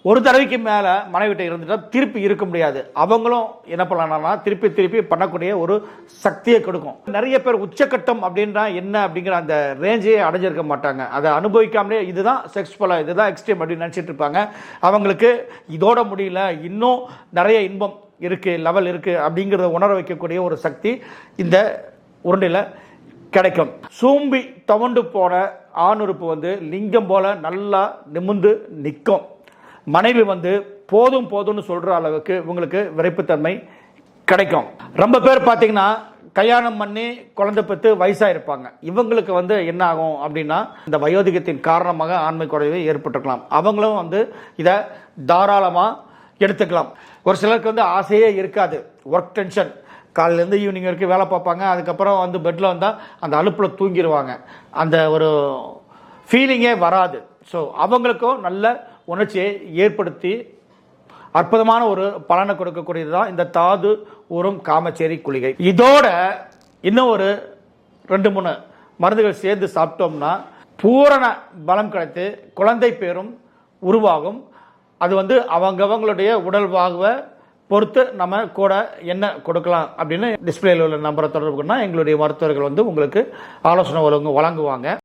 ஒரு தடவைக்கு மேலே மனைவிட்ட இருந்துட்டா திருப்பி இருக்க முடியாது. அவங்களும் என்ன பண்ணலாம்னா திருப்பி பண்ணக்கூடிய ஒரு சக்தியை கொடுக்கும். நிறைய பேர் உச்சக்கட்டம் அப்படின்றா என்ன அப்படிங்கிற அந்த ரேஞ்சையே அடைஞ்சிருக்க மாட்டாங்க. அதை அனுபவிக்காமலே இதுதான் செக்ஸ் போல, இதுதான் எக்ஸ்ட்ரீம் அப்படின்னு நினச்சிட்டு இருப்பாங்க. அவங்களுக்கு இதோட முடியல, இன்னும் நிறைய இன்பம் இருக்குது, லெவல் இருக்குது அப்படிங்கிறத உணர வைக்கக்கூடிய ஒரு சக்தி இந்த உருண்டையில் கிடைக்கும். சூம்பி தவண்டு போன ஆணுறுப்பு வந்து லிங்கம் போல நல்லா நிமிர்ந்து நிற்கும். மனைவி வந்து போதும் போதும்னு சொல்கிற அளவுக்கு இவங்களுக்கு விரைப்புத்தன்மை கிடைக்கும். ரொம்ப பேர் பார்த்தீங்கன்னா கல்யாணம் பண்ணி குழந்தை பெற்று வயசாக இருப்பாங்க. இவங்களுக்கு வந்து என்ன ஆகும் அப்படின்னா இந்த வயோதிகத்தின் காரணமாக ஆண்மை குறைவு ஏற்பட்டுருக்கலாம். அவங்களும் வந்து இதை தாராளமாக எடுத்துக்கலாம். ஒரு சிலருக்கு வந்து ஆசையே இருக்காது. ஒர்க் டென்ஷன், காலையிலேருந்து ஈவினிங் வரைக்கும் வேலை பார்ப்பாங்க. அதுக்கப்புறம் வந்து பெட்டில் வந்தால் அந்த அலுப்பில் தூங்கிடுவாங்க. அந்த ஒரு ஃபீலிங்கே வராது. ஸோ அவங்களுக்கும் நல்ல உணர்ச்சியை ஏற்படுத்தி அற்புதமான ஒரு பலனை கொடுக்கக்கூடியது தான் இந்த தாது ஊறும் காமச்சேரி குளிகை. இதோட இன்னும் ஒரு 2-3 மருந்துகள் சேர்ந்து சாப்பிட்டோம்னா பூரண பலம் கிடைத்து குழந்தை பேரும் உருவாகும். அது வந்து அவங்களுடைய உடல் வாகுவை பொறுத்து நம்ம கூட என்ன கொடுக்கலாம் அப்படின்னு டிஸ்பிளேல உள்ள நம்பரை தொடர்பு கொண்டா எங்களுடைய மருத்துவர்கள் வந்து உங்களுக்கு ஆலோசனை வழங்குவாங்க.